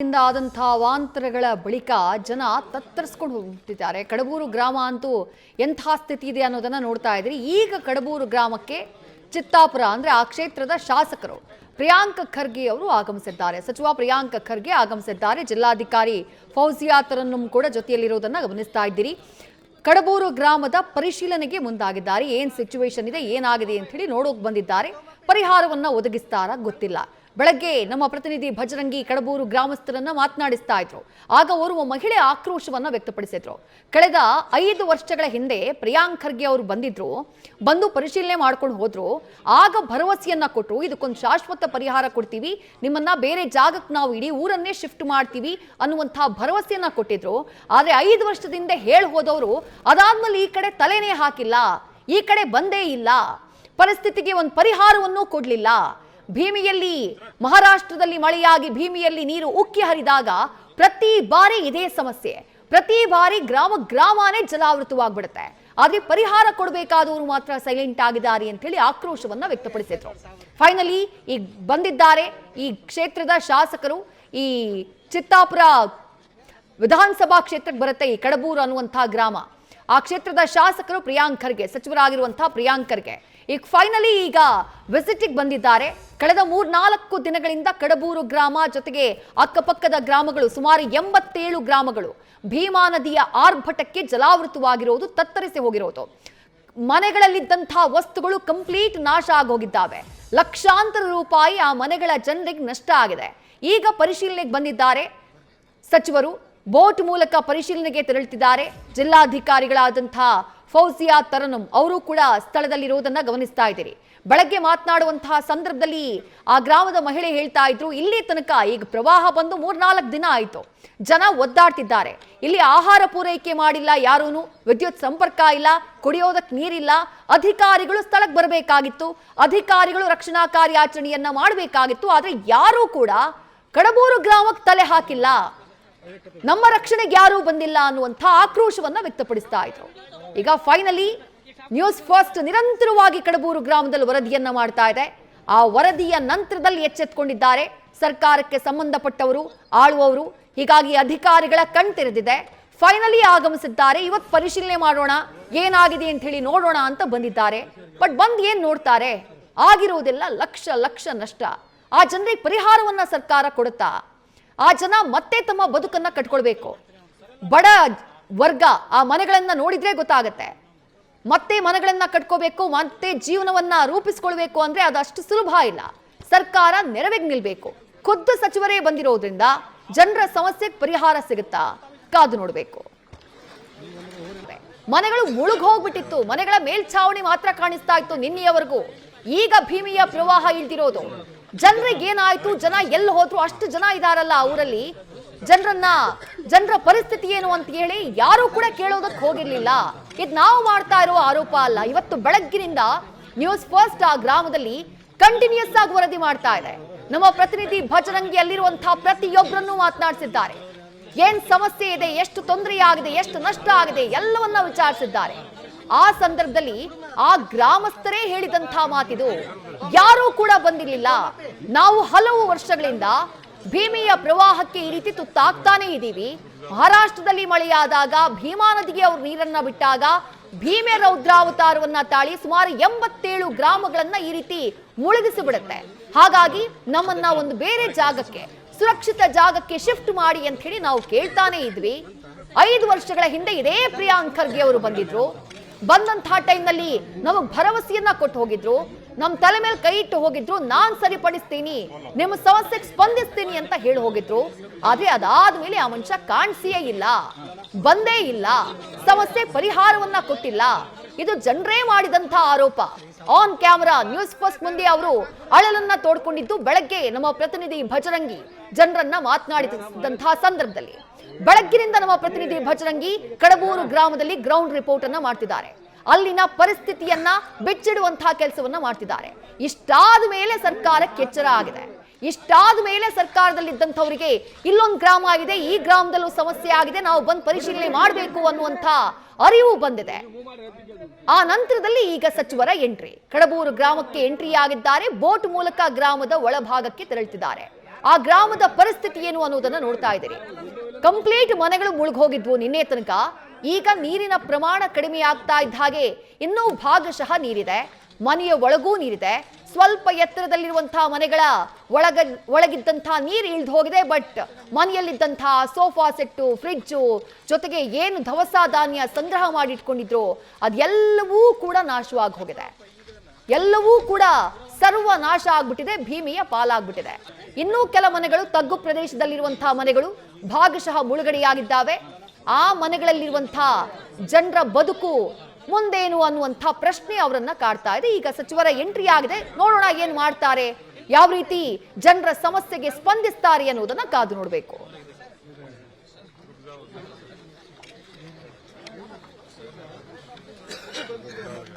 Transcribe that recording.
ಆದಂತಹ ಅವಾಂತರಗಳ ಬಳಿಕ ಜನ ತತ್ತರಿಸ್ಕೊಂಡು ಹೋಗ್ತಿದ್ದಾರೆ. ಕಡಬೂರು ಗ್ರಾಮ ಅಂತೂ ಎಂಥ ಸ್ಥಿತಿ ಇದೆ ಅನ್ನೋದನ್ನ ನೋಡ್ತಾ ಇದ್ರಿ. ಈಗ ಕಡಬೂರು ಗ್ರಾಮಕ್ಕೆ ಚಿತ್ತಾಪುರ ಅಂದ್ರೆ ಆ ಕ್ಷೇತ್ರದ ಶಾಸಕರು ಪ್ರಿಯಾಂಕ್ ಖರ್ಗೆ ಅವರು ಆಗಮಿಸಿದ್ದಾರೆ. ಸಚಿವ ಪ್ರಿಯಾಂಕ್ ಖರ್ಗೆ ಆಗಮಿಸಿದ್ದಾರೆ. ಜಿಲ್ಲಾಧಿಕಾರಿ ಫೌಜಿಯಾ ತರನ್ನುಮ್ ಕೂಡ ಜೊತೆಯಲ್ಲಿರೋದನ್ನ ಗಮನಿಸ್ತಾ ಇದ್ದೀರಿ. ಕಡಬೂರು ಗ್ರಾಮದ ಪರಿಶೀಲನೆಗೆ ಮುಂದಾಗಿದ್ದಾರೆ. ಏನ್ ಸಿಚುವೇಶನ್ ಇದೆ, ಏನಾಗಿದೆ ಅಂತ ಹೇಳಿ ನೋಡೋಕೆ ಬಂದಿದ್ದಾರೆ. ಪರಿಹಾರವನ್ನ ಒದಗಿಸ್ತಾರ ಗೊತ್ತಿಲ್ಲ. ಬೆಳಗ್ಗೆ ನಮ್ಮ ಪ್ರತಿನಿಧಿ ಭಜರಂಗಿ ಕಡಬೂರು ಗ್ರಾಮಸ್ಥರನ್ನ ಮಾತನಾಡಿಸ್ತಾ ಇದ್ರು. ಆಗ ಓರ್ವ ಮಹಿಳೆ ಆಕ್ರೋಶವನ್ನ ವ್ಯಕ್ತಪಡಿಸಿದ್ರು. ಕಳೆದ 5 ವರ್ಷಗಳ ಹಿಂದೆ ಪ್ರಿಯಾಂಕ್ ಖರ್ಗೆ ಅವರು ಬಂದು ಪರಿಶೀಲನೆ ಮಾಡ್ಕೊಂಡು ಹೋದ್ರು. ಆಗ ಭರವಸೆಯನ್ನ ಕೊಟ್ಟರು, ಇದಕ್ಕೊಂದು ಶಾಶ್ವತ ಪರಿಹಾರ ಕೊಡ್ತೀವಿ, ನಿಮ್ಮನ್ನ ಬೇರೆ ಜಾಗಕ್ಕೆ ನಾವು ಇಡೀ ಊರನ್ನೇ ಶಿಫ್ಟ್ ಮಾಡ್ತೀವಿ ಅನ್ನುವಂತಹ ಭರವಸೆಯನ್ನ ಕೊಟ್ಟಿದ್ರು. ಆದ್ರೆ 5 ವರ್ಷದಿಂದ ಹೇಳಿ ಹೋದವರು ಅದಾದ್ಮೇಲೆ ಈ ಕಡೆ ತಲೆನೇ ಹಾಕಿಲ್ಲ, ಈ ಕಡೆ ಬಂದೇ ಇಲ್ಲ, ಪರಿಸ್ಥಿತಿಗೆ ಒಂದು ಪರಿಹಾರವನ್ನು ಕೊಡ್ಲಿಲ್ಲ. ಭೀಮಿಯಲ್ಲಿ ಮಹಾರಾಷ್ಟ್ರದಲ್ಲಿ ಮಳೆಯಾಗಿ ಭೀಮಿಯಲ್ಲಿ ನೀರು ಉಕ್ಕಿ ಹರಿದಾಗ ಪ್ರತಿ ಬಾರಿ ಇದೇ ಸಮಸ್ಯೆ. ಪ್ರತಿ ಬಾರಿ ಗ್ರಾಮನೇ ಜಲಾವೃತವಾಗ್ಬಿಡುತ್ತೆ. ಆದ್ರೆ ಪರಿಹಾರ ಕೊಡಬೇಕಾದವರು ಮಾತ್ರ ಸೈಲೆಂಟ್ ಆಗಿದ್ದಾರೆ ಅಂತ ಹೇಳಿ ಆಕ್ರೋಶವನ್ನ ವ್ಯಕ್ತಪಡಿಸಿದ್ರು. ಫೈನಲಿ ಈಗ ಬಂದಿದ್ದಾರೆ ಈ ಕ್ಷೇತ್ರದ ಶಾಸಕರು. ಈ ಚಿತ್ತಾಪುರ ವಿಧಾನಸಭಾ ಕ್ಷೇತ್ರಕ್ಕೆ ಬರುತ್ತೆ ಈ ಕಡಬೂರು ಅನ್ನುವಂತಹ ಗ್ರಾಮ. ಆ ಕ್ಷೇತ್ರದ ಶಾಸಕರು ಪ್ರಿಯಾಂಕ್ ಖರ್ಗೆ, ಸಚಿವರಾಗಿರುವಂತಹ ಪ್ರಿಯಾಂಕ್ ಖರ್ಗೆ ಈಗ ಫೈನಲಿ ಈಗ ವಿಸಿಟಿಗೆ ಬಂದಿದ್ದಾರೆ. ಕಳೆದ 3-4 ದಿನಗಳಿಂದ ಕಡಬೂರು ಗ್ರಾಮ ಜೊತೆಗೆ ಅಕ್ಕಪಕ್ಕದ ಗ್ರಾಮಗಳು ಸುಮಾರು 87 ಗ್ರಾಮಗಳು ಭೀಮಾ ನದಿಯ ಆರ್ಭಟಕ್ಕೆ ಜಲಾವೃತವಾಗಿರೋದು, ತತ್ತರಿಸಿ ಹೋಗಿರೋದು. ಮನೆಗಳಲ್ಲಿದ್ದಂತಹ ವಸ್ತುಗಳು ಕಂಪ್ಲೀಟ್ ನಾಶ ಆಗೋಗಿದ್ದಾವೆ. ಲಕ್ಷಾಂತರ ರೂಪಾಯಿ ಆ ಮನೆಗಳ ಜನರಿಗೆ ನಷ್ಟ ಆಗಿದೆ. ಈಗ ಪರಿಶೀಲನೆಗೆ ಬಂದಿದ್ದಾರೆ ಸಚಿವರು. ಬೋಟ್ ಮೂಲಕ ಪರಿಶೀಲನೆಗೆ ತೆರಳುತ್ತಿದ್ದಾರೆ. ಜಿಲ್ಲಾಧಿಕಾರಿಗಳಾದಂತಹ ಫೌಜಿಯಾ ತರನ್ನುಮ್ ಅವರು ಕೂಡ ಸ್ಥಳದಲ್ಲಿರುವುದನ್ನ ಗಮನಿಸ್ತಾ ಇದ್ದೀರಿ. ಬೆಳಗ್ಗೆ ಮಾತನಾಡುವಂತಹ ಸಂದರ್ಭದಲ್ಲಿ ಆ ಗ್ರಾಮದ ಮಹಿಳೆ ಹೇಳ್ತಾ ಇದ್ರು, ಇಲ್ಲಿ ತನಕ ಈಗ ಪ್ರವಾಹ ಬಂದು 3-4 ದಿನ ಆಯ್ತು, ಜನ ಒದ್ದಾಡ್ತಿದ್ದಾರೆ. ಇಲ್ಲಿ ಆಹಾರ ಪೂರೈಕೆ ಮಾಡಿಲ್ಲ ಯಾರೂನು, ವಿದ್ಯುತ್ ಸಂಪರ್ಕ ಇಲ್ಲ, ಕುಡಿಯೋದಕ್ಕೆ ನೀರಿಲ್ಲ. ಅಧಿಕಾರಿಗಳು ಸ್ಥಳಕ್ಕೆ ಬರಬೇಕಾಗಿತ್ತು, ಅಧಿಕಾರಿಗಳು ರಕ್ಷಣಾ ಕಾರ್ಯಾಚರಣೆಯನ್ನ ಮಾಡಬೇಕಾಗಿತ್ತು. ಆದ್ರೆ ಯಾರೂ ಕೂಡ ಕಡಬೂರು ಗ್ರಾಮಕ್ಕೆ ತಲೆ ಹಾಕಿಲ್ಲ, ನಮ್ಮ ರಕ್ಷಣೆಗೆ ಯಾರೂ ಬಂದಿಲ್ಲ ಅನ್ನುವಂಥ ಆಕ್ರೋಶವನ್ನ ವ್ಯಕ್ತಪಡಿಸ್ತಾ ಇದ್ರು. ಈಗ ಫೈನಲಿ ನ್ಯೂಸ್ ಫಸ್ಟ್ ನಿರಂತರವಾಗಿ ಕಡಬೂರು ಗ್ರಾಮದಲ್ಲಿ ವರದಿಯನ್ನ ಮಾಡ್ತಾ ಇದೆ. ಆ ವರದಿಯ ನಂತರದಲ್ಲಿ ಎಚ್ಚೆತ್ತುಕೊಂಡಿದ್ದಾರೆ ಸರ್ಕಾರಕ್ಕೆ ಸಂಬಂಧಪಟ್ಟವರು, ಆಳುವವರು. ಹೀಗಾಗಿ ಅಧಿಕಾರಿಗಳ ಕಣ್ತೆರೆದಿದೆ. ಫೈನಲಿ ಆಗಮಿಸಿದ್ದಾರೆ. ಇವತ್ತು ಪರಿಶೀಲನೆ ಮಾಡೋಣ, ಏನಾಗಿದೆ ಅಂತ ಹೇಳಿ ನೋಡೋಣ ಅಂತ ಬಂದಿದ್ದಾರೆ. ಬಟ್ ಬಂದ್ ಏನ್ ನೋಡ್ತಾರೆ? ಆಗಿರೋದೆಲ್ಲ ಲಕ್ಷ ನಷ್ಟ. ಆ ಜನರಿಗೆ ಪರಿಹಾರವನ್ನ ಸರ್ಕಾರ ಕೊಡುತ್ತಾ? ಆ ಜನ ಮತ್ತೆ ತಮ್ಮ ಬದುಕನ್ನ ಕಟ್ಕೊಳ್ಬೇಕು. ಬಡ ವರ್ಗ ಆ ಮನೆಗಳನ್ನ ನೋಡಿದ್ರೆ ಗೊತ್ತಾಗತ್ತೆ. ಮತ್ತೆ ಮನೆಗಳನ್ನ ಕಟ್ಕೋಬೇಕು, ಮತ್ತೆ ಜೀವನವನ್ನ ರೂಪಿಸ್ಕೊಳ್ಬೇಕು ಅಂದ್ರೆ ಅದಷ್ಟು ಸುಲಭ ಇಲ್ಲ. ಸರ್ಕಾರ ನೆರವಿಗೆ ನಿಲ್ಬೇಕು. ಖುದ್ದು ಸಚಿವರೇ ಬಂದಿರೋದ್ರಿಂದ ಜನರ ಸಮಸ್ಯೆಗೆ ಪರಿಹಾರ ಸಿಗುತ್ತಾ? ಕಾದು ನೋಡ್ಬೇಕು. ಮನೆಗಳು ಮುಳುಗ್ ಹೋಗ್ಬಿಟ್ಟಿತ್ತು, ಮನೆಗಳ ಮೇಲ್ಛಾವಣಿ ಮಾತ್ರ ಕಾಣಿಸ್ತಾ ಇತ್ತು ನಿನ್ನೆಯವರೆಗೂ. ಈಗ ಭೀಮಿಯ ಪ್ರವಾಹ ಇಳ್ದಿರೋದು. ಜನರಿಗೆ ಏನಾಯ್ತು, ಜನ ಎಲ್ಲಿ ಹೋದ್ರು, ಅಷ್ಟು ಜನ ಇದಾರಲ್ಲ ಊರಲ್ಲಿ, ಜನರ ಪರಿಸ್ಥಿತಿ ಏನು ಅಂತ ಹೇಳಿ ಯಾರು ಕೂಡ ಕೇಳೋದಕ್ಕೆ ಹೋಗಿರ್ಲಿಲ್ಲ. ಇದು ನಾವು ಮಾಡ್ತಾ ಇರೋ ಆರೋಪ ಅಲ್ಲ. ಇವತ್ತು ಬೆಳಗ್ಗಿನಿಂದ ನ್ಯೂಸ್ ಫಸ್ಟ್ ಆ ಗ್ರಾಮದಲ್ಲಿ ಕಂಟಿನ್ಯೂಸ್ ಆಗಿ ವರದಿ ಮಾಡ್ತಾ ಇದೆ. ನಮ್ಮ ಪ್ರತಿನಿಧಿ ಭಜರಂಗಿ ಅಲ್ಲಿರುವಂತಹ ಪ್ರತಿಯೊಬ್ಬರನ್ನು ಮಾತನಾಡಿಸಿದ್ದಾರೆ. ಏನ್ ಸಮಸ್ಯೆ ಇದೆ, ಎಷ್ಟು ತೊಂದರೆ ಆಗಿದೆ, ಎಷ್ಟು ನಷ್ಟ ಆಗಿದೆ ಎಲ್ಲವನ್ನ ವಿಚಾರಿಸಿದ್ದಾರೆ. ಆ ಸಂದರ್ಭದಲ್ಲಿ ಆ ಗ್ರಾಮಸ್ಥರೇ ಹೇಳಿದಂತಹ ಮಾತಿದು. ಯಾರೂ ಕೂಡ ಬಂದಿರಲಿಲ್ಲ. ನಾವು ಹಲವು ವರ್ಷಗಳಿಂದ ಭೀಮಿಯ ಪ್ರವಾಹಕ್ಕೆ ಈ ರೀತಿ ತುತ್ತಾಗ್ತಾನೆ ಇದ್ದೀವಿ. ಮಹಾರಾಷ್ಟ್ರದಲ್ಲಿ ಮಳೆಯಾದಾಗ ಭೀಮಾ ನದಿಗೆ ಅವರು ನೀರನ್ನ ಬಿಟ್ಟಾಗ ಭೀಮೆ ರೌದ್ರಾವತಾರವನ್ನ ತಾಳಿ ಸುಮಾರು 87 ಗ್ರಾಮಗಳನ್ನ ಈ ರೀತಿ ಮುಳುಗಿಸಿ ಬಿಡುತ್ತೆ. ಹಾಗಾಗಿ ನಮ್ಮನ್ನ ಒಂದು ಬೇರೆ ಜಾಗಕ್ಕೆ, ಸುರಕ್ಷಿತ ಜಾಗಕ್ಕೆ ಶಿಫ್ಟ್ ಮಾಡಿ ಅಂತ ಹೇಳಿ ನಾವು ಕೇಳ್ತಾನೆ ಇದ್ವಿ. 5 ವರ್ಷಗಳ ಹಿಂದೆ ಇದೇ ಪ್ರಿಯಾಂಕ್ ಖರ್ಗೆ ಅವರು ಬಂದಂತಹ ಟೈಮ್ನಲ್ಲಿ ನಮಗ್ ಭರವಸೆಯನ್ನ ಕೊಟ್ಟು ಹೋಗಿದ್ರು, ನಮ್ ತಲೆ ಮೇಲೆ ಕೈ ಇಟ್ಟು ಹೋಗಿದ್ರು, ನಾನ್ ಸರಿಪಡಿಸ್ತೀನಿ, ನಿಮ್ಮ ಸಮಸ್ಯೆಗೆ ಸ್ಪಂದಿಸ್ತೀನಿ ಅಂತ ಹೇಳಿ ಹೋಗಿದ್ರು. ಆದ್ರೆ ಅದಾದ್ಮೇಲೆ ಆ ಮನುಷ್ಯ ಕಾಣಿಸಿಯೇ ಇಲ್ಲ, ಬಂದೇ ಇಲ್ಲ, ಸಮಸ್ಯೆ ಪರಿಹಾರವನ್ನ ಕೊಟ್ಟಿಲ್ಲ. ಇದು ಜನರೇ ಮಾಡಿದಂತ ಆರೋಪ. ಆನ್ ಕ್ಯಾಮರಾ ನ್ಯೂಸ್ ಫಸ್ಟ್ ಮುಂದೆ ಅವರು ಅಳಲನ್ನ ತೋಡ್ಕೊಂಡಿದ್ದು. ಬೆಳಗ್ಗೆ ನಮ್ಮ ಪ್ರತಿನಿಧಿ ಭಜರಂಗಿ ಜನರನ್ನ ಮಾತನಾಡಿದಂತಹ ಸಂದರ್ಭದಲ್ಲಿ ಬೆಳಗ್ಗಿನಿಂದ ನಮ್ಮ ಪ್ರತಿನಿಧಿ ಭಜರಂಗಿ ಕಡಬೂರು ಗ್ರಾಮದಲ್ಲಿ ಗ್ರೌಂಡ್ ರಿಪೋರ್ಟ್ ಅನ್ನ ಮಾಡ್ತಿದ್ದಾರೆ. ಅಲ್ಲಿನ ಪರಿಸ್ಥಿತಿಯನ್ನ ಬಿಚ್ಚಿಡುವಂತಹ ಕೆಲಸವನ್ನ ಮಾಡ್ತಿದ್ದಾರೆ. ಇಷ್ಟಾದ ಮೇಲೆ ಸರ್ಕಾರಕ್ಕೆ ಎಚ್ಚರ ಆಗಿದೆ. ಇಷ್ಟಾದ ಮೇಲೆ ಸರ್ಕಾರದಲ್ಲಿದ್ದಂಥವರಿಗೆ ಇಲ್ಲೊಂದು ಗ್ರಾಮ ಆಗಿದೆ, ಈ ಗ್ರಾಮದಲ್ಲೂ ಸಮಸ್ಯೆ ಆಗಿದೆ, ನಾವು ಬಂದು ಪರಿಶೀಲನೆ ಮಾಡಬೇಕು ಅನ್ನುವಂಥ ಅರಿವು ಬಂದಿದೆ. ಆ ನಂತರದಲ್ಲಿ ಈಗ ಸಚಿವರ ಎಂಟ್ರಿ. ಕಡಬೂರು ಗ್ರಾಮಕ್ಕೆ ಎಂಟ್ರಿ ಆಗಿದ್ದಾರೆ. ಬೋಟ್ ಮೂಲಕ ಗ್ರಾಮದ ಒಳಭಾಗಕ್ಕೆ ತೆರಳುತ್ತಿದ್ದಾರೆ. ಆ ಗ್ರಾಮದ ಪರಿಸ್ಥಿತಿ ಏನು ಅನ್ನೋದನ್ನ ನೋಡ್ತಾ ಇದ್ದೀರಿ. ಕಂಪ್ಲೀಟ್ ಮನೆಗಳು ಮುಳುಗೋಗಿದ್ವು ನಿನ್ನೆ ತನಕ. ಈಗ ನೀರಿನ ಪ್ರಮಾಣ ಕಡಿಮೆ ಆಗ್ತಾ ಇದ್ದ ಹಾಗೆ ಇನ್ನೂ ಭಾಗಶಃ ನೀರಿದೆ, ಮನೆಯ ಒಳಗೂ ನೀರಿದೆ. ಸ್ವಲ್ಪ ಎತ್ತರದಲ್ಲಿರುವಂತಹ ಮನೆಗಳ ಒಳಗಿದ್ದಂತಹ ನೀರು ಇಳಿದು ಹೋಗಿದೆ. ಬಟ್ ಮನೆಯಲ್ಲಿದ್ದಂತಹ ಸೋಫಾ ಸೆಟ್ಟು, ಫ್ರಿಡ್ಜು, ಜೊತೆಗೆ ಏನು ದವಸ ಧಾನ್ಯ ಸಂಗ್ರಹ ಮಾಡಿಟ್ಕೊಂಡಿದ್ರು ಅದೆಲ್ಲವೂ ಕೂಡ ನಾಶವಾಗಿ ಹೋಗಿದೆ. ಎಲ್ಲವೂ ಕೂಡ ಸರ್ವನಾಶ ಆಗ್ಬಿಟ್ಟಿದೆ, ಭೀಮಿಯ ಪಾಲಾಗ್ಬಿಟ್ಟಿದೆ. ಇನ್ನೂ ಕೆಲ ಮನೆಗಳು, ತಗ್ಗು ಪ್ರದೇಶದಲ್ಲಿರುವಂತಹ ಮನೆಗಳು ಭಾಗಶಃ ಮುಳುಗಡೆಯಾಗಿದ್ದಾವೆ. ಆ ಮನೆಗಳಲ್ಲಿರುವಂತಹ ಜನರ ಬದುಕು ಮುಂದೇನು ಅನ್ನುವಂಥ ಪ್ರಶ್ನೆ ಅವರನ್ನ ಕಾಡ್ತಾ ಇದೆ. ಈಗ ಸಚಿವರ ಎಂಟ್ರಿ ಆಗಿದೆ, ನೋಡೋಣ ಏನ್ ಮಾಡ್ತಾರೆ, ಯಾವ ರೀತಿ ಜನರ ಸಮಸ್ಯೆಗೆ ಸ್ಪಂದಿಸ್ತಾರೆ ಅನ್ನೋದನ್ನ ಕಾದು ನೋಡಬೇಕು.